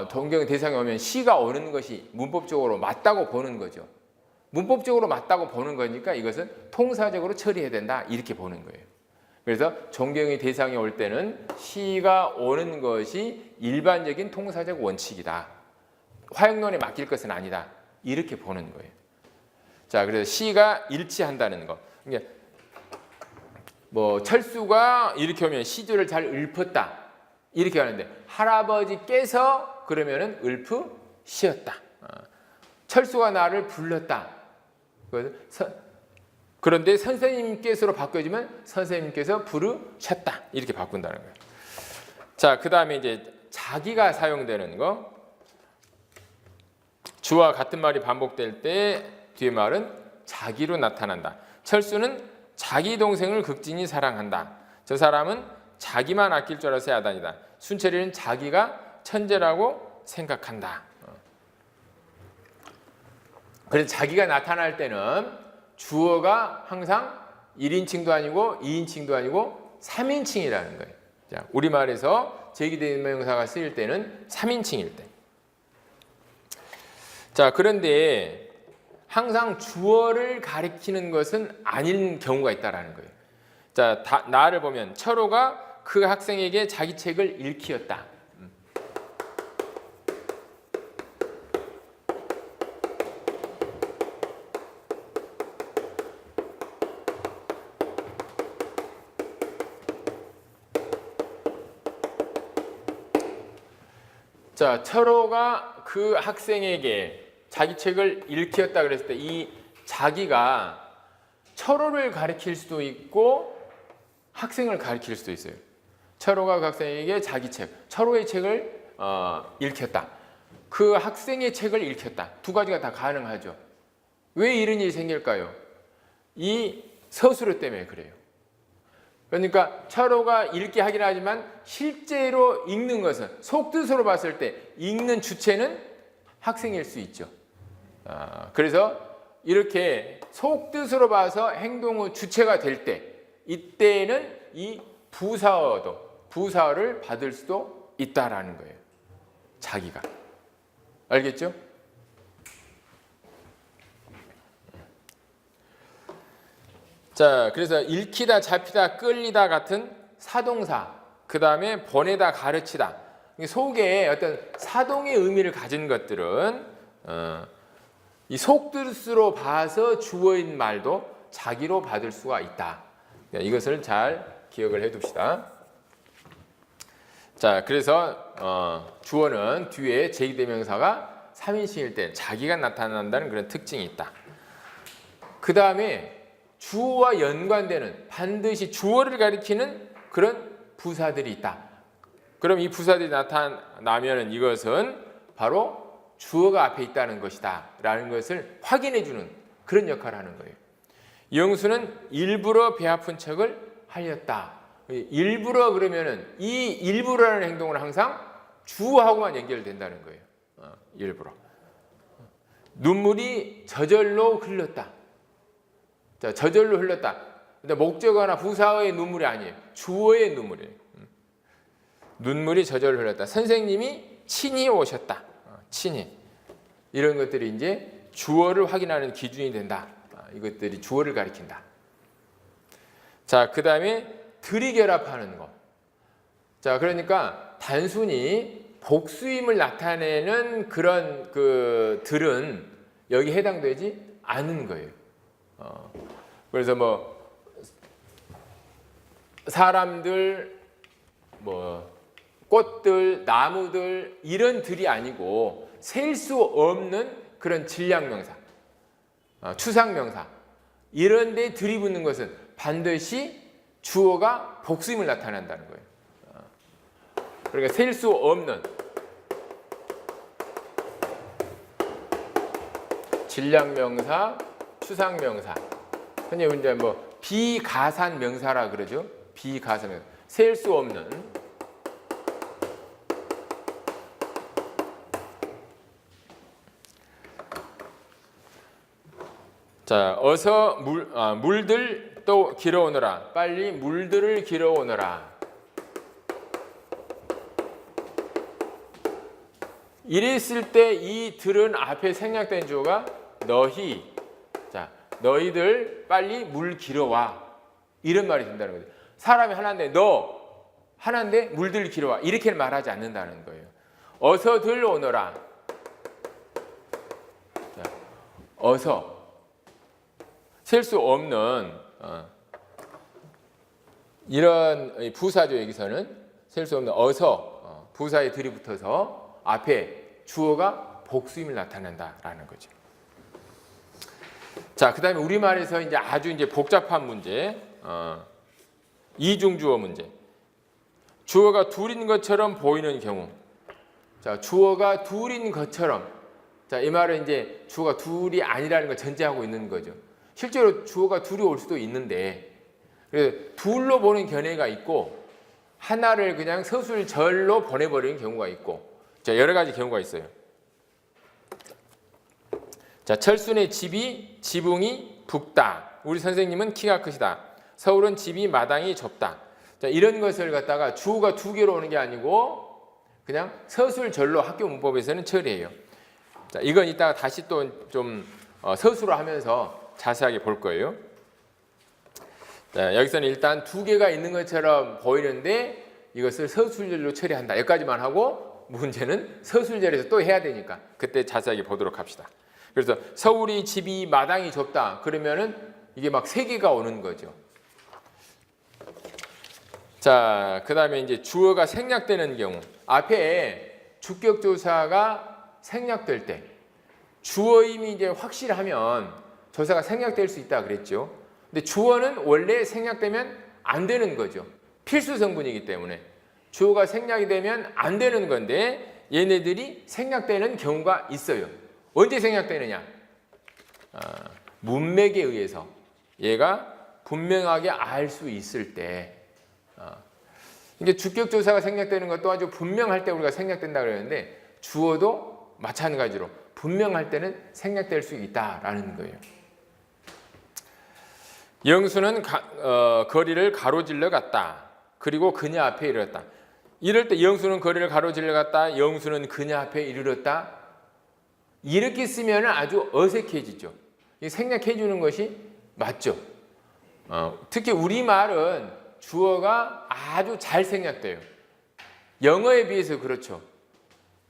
존경의 대상이 오면 시가 오는 것이 문법적으로 맞다고 보는 거죠. 문법적으로 맞다고 보는 거니까 이것은 통사적으로 처리해야 된다. 이렇게 보는 거예요. 그래서 존경의 대상이 올 때는 시가 오는 것이 일반적인 통사적 원칙이다. 화용론에 맡길 것은 아니다. 이렇게 보는 거예요. 자, 그래서 시가 일치한다는 거. 그러니까 뭐 철수가 이렇게 오면 시조를 잘 읊었다. 이렇게 하는데 할아버지께서 그러면은 읊으시었다. 철수가 나를 불렀다. 그런데 선생님께서로 바꿔주면 선생님께서 부르셨다. 이렇게 바꾼다는 거예요. 자, 그 다음에 이제 자기가 사용되는 거. 주와 같은 말이 반복될 때 뒤에 말은 자기로 나타난다. 철수는 자기 동생을 극진히 사랑한다. 저 사람은 자기만 아낄 줄 알아서 야단이다. 순철이는 자기가 천재라고 생각한다. 그래서 자기가 나타날 때는 주어가 항상 1인칭도 아니고 2인칭도 아니고 3인칭이라는 거예요. 자, 우리말에서 제기대명사가 쓰일 때는 3인칭일 때. 자, 그런데 항상 주어를 가리키는 것은 아닌 경우가 있다라는 거예요. 자, 나를 보면 철호가 그 학생에게 자기 책을 읽히었다. 자, 철호가 그 학생에게 자기 책을 읽히었다 그랬을 때 이 자기가 철호를 가리킬 수도 있고 학생을 가리킬 수도 있어요. 철호가 그 학생에게 자기 책, 철호의 책을 읽혔다. 그 학생의 책을 읽혔다. 두 가지가 다 가능하죠. 왜 이런 일이 생길까요? 이 서술어 때문에 그래요. 그러니까 철호가 읽게 하긴 하지만 실제로 읽는 것은 속뜻으로 봤을 때 읽는 주체는 학생일 수 있죠. 그래서 이렇게 속뜻으로 봐서 행동의 주체가 될 때 이때는 이 부사어를 받을 수도 있다라는 거예요. 자기가. 알겠죠? 자, 그래서 읽히다, 잡히다, 끌리다 같은 사동사, 그 다음에 보내다, 가르치다. 속에 어떤 사동의 의미를 가진 것들은 이 속뜻으로 봐서 주어인 말도 자기로 받을 수가 있다. 이것을 잘 기억을 해둡시다. 자, 그래서 주어는 뒤에 제2대명사가 3인칭일 때 자기가 나타난다는 그런 특징이 있다. 그 다음에 주어와 연관되는 반드시 주어를 가리키는 그런 부사들이 있다. 그럼 이 부사들이 나타나면 이것은 바로 주어가 앞에 있다는 것이다 라는 것을 확인해 주는 그런 역할을 하는 거예요. 영수는 일부러 배 아픈 척을 하였다. 일부러 그러면은 이 일부러라는 행동은 항상 주어하고만 연결된다는 거예요. 일부러. 눈물이 저절로 흘렀다. 자, 저절로 흘렀다. 근데 목적어나 부사어의 눈물이 아니에요. 주어의 눈물이에요. 눈물이 저절로 흘렀다. 선생님이 친히 오셨다. 친히. 이런 것들이 이제 주어를 확인하는 기준이 된다. 이것들이 주어를 가리킨다. 자, 그 다음에 들이결합하는 거. 자, 그러니까 단순히 복수임을 나타내는 그런 그 들은 여기 해당되지 않은 거예요. 그래서 뭐 사람들 뭐 꽃들, 나무들 이런 들이 아니고 셀 수 없는 그런 질량명사, 추상명사 이런 데 들이붙는 것은 반드시 주어가 복수임을 나타낸다는 거예요. 그러니까 셀 수 없는 질량명사, 추상명사. 흔히 이제 뭐 비가산명사라 그러죠. 비가산명사. 셀 수 없는 자, 어서 물들 또 길어오너라. 빨리 물들을 길어오너라. 이랬을 때 이 들은 앞에 생략된 주어가 너희. 자, 너희들 빨리 물 길어와. 이런 말이 된다는 거죠. 사람이 하나인데 너 하나인데 물들 길어와. 이렇게 말하지 않는다는 거예요. 어서들 오너라. 자, 어서. 셀 수 없는 이런 부사죠. 여기서는 셀 수 없는 어서 부사에 들이붙어서 앞에 주어가 복수임을 나타낸다라는 거죠. 자, 그다음에 우리말에서 이제 아주 이제 복잡한 문제, 이중주어 문제. 주어가 둘인 것처럼 보이는 경우. 자, 주어가 둘인 것처럼. 자, 이 말은 이제 주어가 둘이 아니라는 걸 전제하고 있는 거죠. 실제로 주어가 둘이 올 수도 있는데 둘로 보는 견해가 있고 하나를 그냥 서술절로 보내버리는 경우가 있고 자, 여러 가지 경우가 있어요. 자, 철순의 집이 지붕이 붓다. 우리 선생님은 키가 크시다. 서울은 집이 마당이 좁다. 자, 이런 것을 갖다가 주어가 두 개로 오는 게 아니고 그냥 서술절로 학교 문법에서는 처리해요. 자, 이건 이따가 다시 또 좀 서술로 하면서 자세하게 볼 거예요. 자, 여기서는 일단 두 개가 있는 것처럼 보이는데 이것을 서술절로 처리한다. 여기까지만 하고 문제는 서술절에서 또 해야 되니까 그때 자세하게 보도록 합시다. 그래서 서울이 집이 마당이 좁다. 그러면은 이게 막 세 개가 오는 거죠. 자, 그다음에 이제 주어가 생략되는 경우 앞에 주격조사가 생략될 때 주어임이 이제 확실하면 조사가 생략될 수 있다 그랬죠. 근데 주어는 원래 생략되면 안 되는 거죠. 필수 성분이기 때문에 주어가 생략이 되면 안 되는 건데 얘네들이 생략되는 경우가 있어요. 언제 생략되느냐? 문맥에 의해서 얘가 분명하게 알 수 있을 때 이게 주격조사가 생략되는 것도 아주 분명할 때 우리가 생략된다 그랬는데 주어도 마찬가지로 분명할 때는 생략될 수 있다라는 거예요. 영수는 거리를 가로질러 갔다. 그리고 그녀 앞에 이르렀다. 이럴 때 영수는 거리를 가로질러 갔다. 영수는 그녀 앞에 이르렀다. 이렇게 쓰면 아주 어색해지죠. 생략해 주는 것이 맞죠. 특히 우리말은 주어가 아주 잘 생략돼요. 영어에 비해서 그렇죠.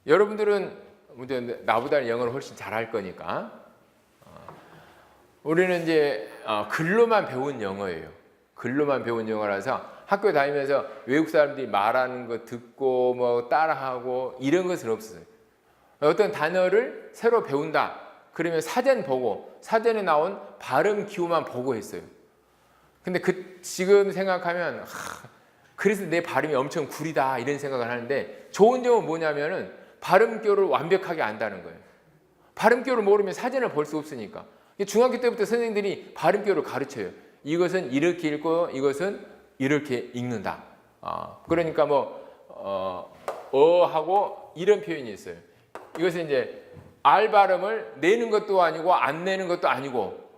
여러분들은 나보다는 영어를 훨씬 잘할 거니까 우리는 이제 글로만 배운 영어예요. 글로만 배운 영어라서 학교 다니면서 외국 사람들이 말하는 거 듣고 뭐 따라하고 이런 것은 없어요. 어떤 단어를 새로 배운다. 그러면 사전 보고 사전에 나온 발음 기호만 보고 했어요. 근데 지금 생각하면 그래서 내 발음이 엄청 구리다 이런 생각을 하는데 좋은 점은 뭐냐면은 발음교를 완벽하게 안다는 거예요. 발음교를 모르면 사전을 볼 수 없으니까. 중학교 때부터 선생님들이 발음교를 가르쳐요. 이것은 이렇게 읽고 이것은 이렇게 읽는다. 그러니까 하고 이런 표현이 있어요. 이것은 이제 R 발음을 내는 것도 아니고 안 내는 것도 아니고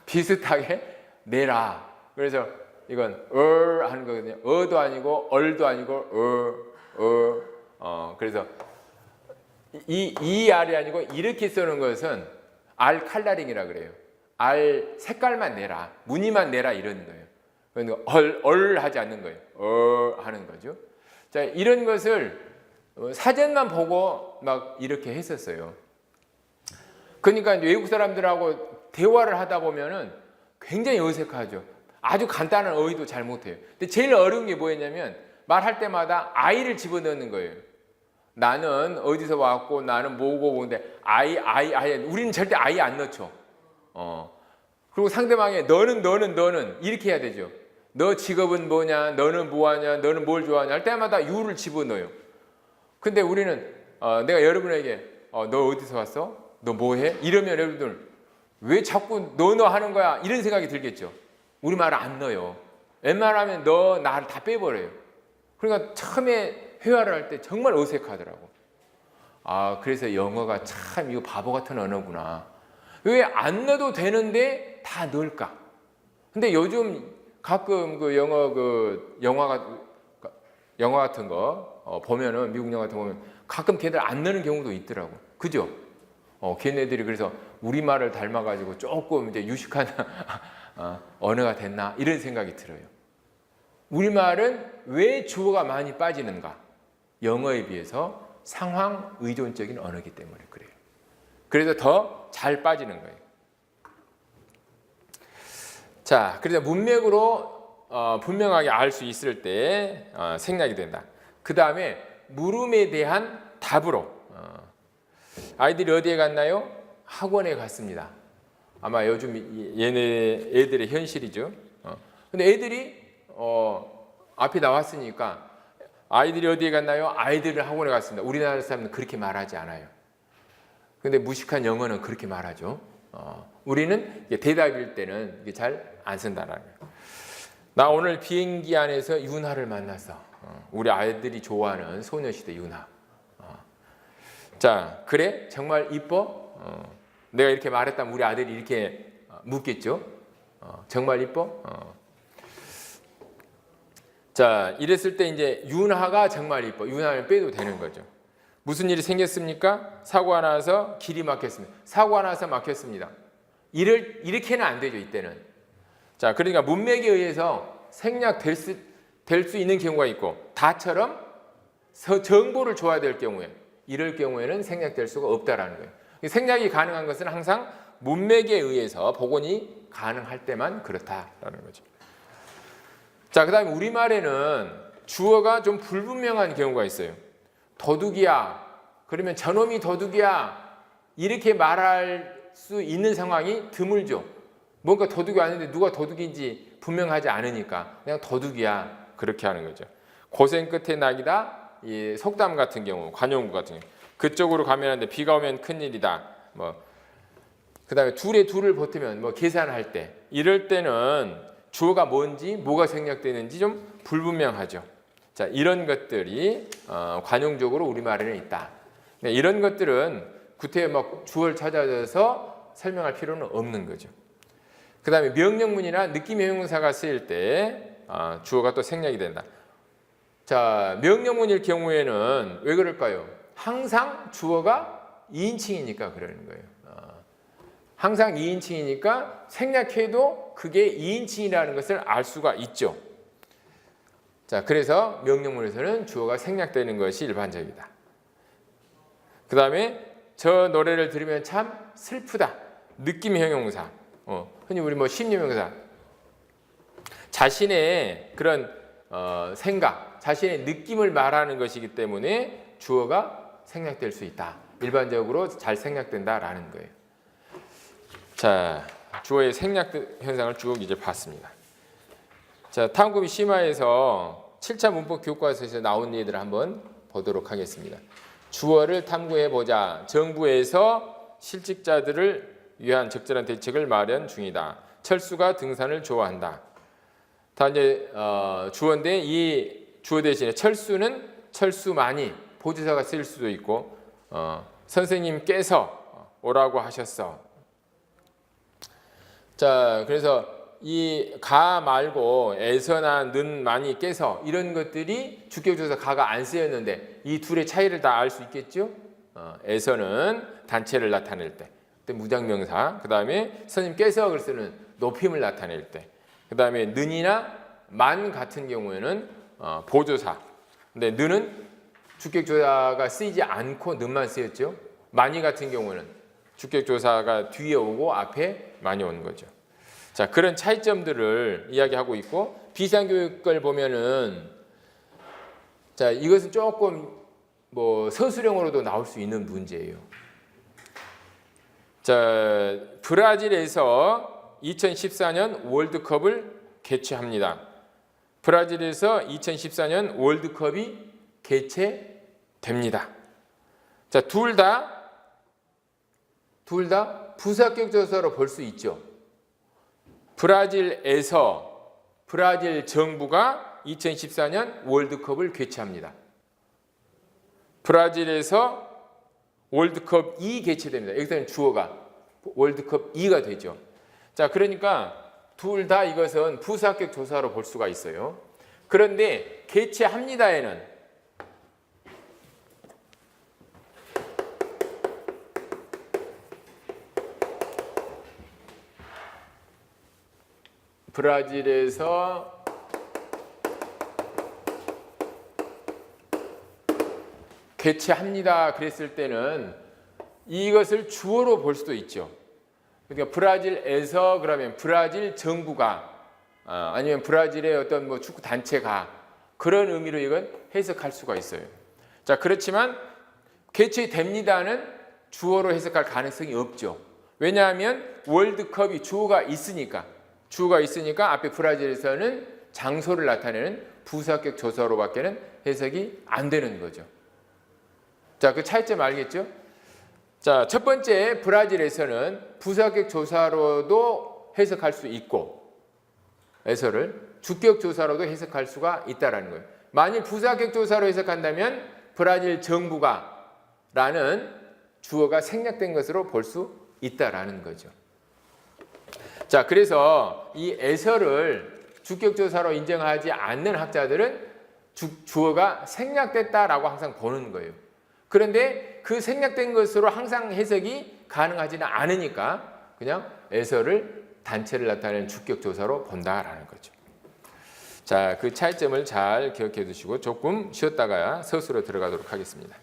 비슷하게 내라. 그래서 이건 하는 거거든요. 어도 아니고 얼도 아니고 그래서 이 R이 아니고 이렇게 쓰는 것은 R 칼라링이라 그래요. R 색깔만 내라, 무늬만 내라 이런 거예요. 그러니까 얼 하지 않는 거예요. 하는 거죠. 자, 이런 것을 사전만 보고 막 이렇게 했었어요. 그러니까 이제 외국 사람들하고 대화를 하다 보면은 굉장히 어색하죠. 아주 간단한 어휘도 잘 못해요. 근데 제일 어려운 게 뭐였냐면 말할 때마다 I를 집어넣는 거예요. 나는 어디서 왔고 나는 뭐고 뭔데 I 우리는 절대 I 안 넣죠. 그리고 상대방의 너는 이렇게 해야 되죠. 너 직업은 뭐냐, 너는 뭐하냐, 너는 뭘 좋아하냐 할 때마다 you를 집어넣어요. 근데 우리는 내가 여러분에게 너 어디서 왔어? 너 뭐해? 이러면 여러분들 왜 자꾸 너 하는 거야? 이런 생각이 들겠죠. 우리말을 안 넣어요. 웬만하면 너 나를 다 빼버려요. 그러니까 처음에 회화를 할 때 정말 어색하더라고. 그래서 영어가 참 이거 바보 같은 언어구나. 왜 안 넣어도 되는데 다 넣을까? 근데 요즘 가끔 그 영화 같은 거 보면은 미국 영화 같은 거 보면 가끔 걔들 안 넣는 경우도 있더라고. 그죠? 걔네들이 그래서 우리말을 닮아가지고 조금 이제 유식한 언어가 됐나 이런 생각이 들어요. 우리말은 왜 주어가 많이 빠지는가? 영어에 비해서 상황 의존적인 언어이기 때문에 그래요. 그래서 더 잘 빠지는 거예요. 자, 그래서 문맥으로 분명하게 알 수 있을 때 생략이 된다. 그 다음에 물음에 대한 답으로 아이들이 어디에 갔나요? 학원에 갔습니다. 아마 요즘 얘네 애들의 현실이죠. 근데 애들이 앞에 나왔으니까 아이들이 어디에 갔나요? 아이들은 학원에 갔습니다. 우리나라 사람은 그렇게 말하지 않아요. 근데 무식한 영어는 그렇게 말하죠. 우리는 대답일 때는 잘 안 쓴다는 거예요. 나 오늘 비행기 안에서 윤하를 만났어. 우리 아이들이 좋아하는 소녀시대 윤하. 자, 그래? 정말 이뻐? 내가 이렇게 말했다면 우리 아들이 이렇게 묻겠죠? 정말 이뻐? 자, 이랬을 때 이제 윤하가 정말 이뻐. 윤하를 빼도 되는 거죠. 무슨 일이 생겼습니까? 사고가 나서 길이 막혔습니다. 사고가 나서 막혔습니다. 이렇게는 안 되죠, 이때는. 자, 그러니까 문맥에 의해서 생략될 수 있는 경우가 있고 다처럼 정보를 줘야 될 경우에 이럴 경우에는 생략될 수가 없다라는 거예요. 생략이 가능한 것은 항상 문맥에 의해서 복원이 가능할 때만 그렇다라는 거죠. 자, 그 다음에 우리말에는 주어가 좀 불분명한 경우가 있어요. 도둑이야. 그러면 저놈이 도둑이야. 이렇게 말할 수 있는 상황이 드물죠. 뭔가 도둑이 아닌데 누가 도둑인지 분명하지 않으니까 그냥 도둑이야. 그렇게 하는 거죠. 고생 끝에 낙이다. 이 속담 같은 경우, 관용구 같은 경우. 그쪽으로 가면 안 돼. 비가 오면 큰일이다. 그다음에 둘을 보태면 계산할 때 이럴 때는 주어가 뭔지 뭐가 생략되는지 좀 불분명하죠. 자, 이런 것들이 관용적으로 우리말에는 있다. 이런 것들은 구태여 주어를 찾아서 설명할 필요는 없는 거죠. 그 다음에 명령문이나 느낌 형용사가 쓰일 때 주어가 또 생략이 된다. 자, 명령문일 경우에는 왜 그럴까요? 항상 주어가 2인칭이니까 그러는 거예요. 항상 2인칭이니까 생략해도 그게 2인칭이라는 것을 알 수가 있죠. 자, 그래서 명령문에서는 주어가 생략되는 것이 일반적이다. 그 다음에 저 노래를 들으면 참 슬프다. 느낌 형용사. 흔히 우리 심리명사. 자신의 그런 생각, 자신의 느낌을 말하는 것이기 때문에 주어가 생략될 수 있다. 일반적으로 잘 생략된다라는 거예요. 자, 주어의 생략 현상을 쭉 이제 봤습니다. 자, 탐구미 심화에서 7차 문법 교과서에서 나온 예들을 한번 보도록 하겠습니다. 주어를 탐구해 보자. 정부에서 실직자들을 위한 적절한 대책을 마련 중이다. 철수가 등산을 좋아한다. 다 이제 주어인데 이 주어 대신에 철수는 철수만이 보조사가 쓰일 수도 있고 선생님께서 오라고 하셨어. 자, 그래서 이 가 말고 에서나 는 많이 깨서 이런 것들이 주격조사 가가 안 쓰였는데 이 둘의 차이를 다 알 수 있겠죠? 에서는 단체를 나타낼 때, 무장명사. 그 다음에 선생님께서 글 쓰는 높임을 나타낼 때. 그 다음에 는이나 만 같은 경우에는 보조사. 근데 는은 주격조사가 쓰이지 않고 는만 쓰였죠. 만이 같은 경우는 주격조사가 뒤에 오고 앞에 많이 오는 거죠. 자, 그런 차이점들을 이야기하고 있고, 비상교육을 보면은, 자, 이것은 조금 뭐 서술형으로도 나올 수 있는 문제예요. 자, 브라질에서 2014년 월드컵을 개최합니다. 브라질에서 2014년 월드컵이 개최됩니다. 자, 둘 다 부사격 조사로 볼 수 있죠. 브라질에서 브라질 정부가 2014년 월드컵을 개최합니다. 브라질에서 월드컵이 개최됩니다. 여기서는 주어가 월드컵2가 되죠. 자, 그러니까 둘 다 이것은 부사격 조사로 볼 수가 있어요. 그런데 개최합니다에는 브라질에서 개최합니다 그랬을 때는 이것을 주어로 볼 수도 있죠. 그러니까 브라질에서 그러면 브라질 정부가 아니면 브라질의 어떤 뭐 축구 단체가 그런 의미로 이건 해석할 수가 있어요. 자, 그렇지만 개최됩니다는 주어로 해석할 가능성이 없죠. 왜냐하면 월드컵이 주어가 있으니까 앞에 브라질에서는 장소를 나타내는 부사격 조사로밖에는 해석이 안 되는 거죠. 자, 그 차이점 알겠죠? 자, 첫 번째 브라질에서는 부사격 조사로도 해석할 수 있고 에서를 주격 조사로도 해석할 수가 있다라는 거예요. 만일 부사격 조사로 해석한다면 브라질 정부가 라는 주어가 생략된 것으로 볼 수 있다라는 거죠. 자, 그래서 이 에서를 주격 조사로 인정하지 않는 학자들은 주어가 생략됐다라고 항상 보는 거예요. 그런데 그 생략된 것으로 항상 해석이 가능하지는 않으니까 그냥 에서를 단체를 나타내는 주격 조사로 본다라는 거죠. 자, 그 차이점을 잘 기억해 두시고 조금 쉬었다가 서술로 들어가도록 하겠습니다.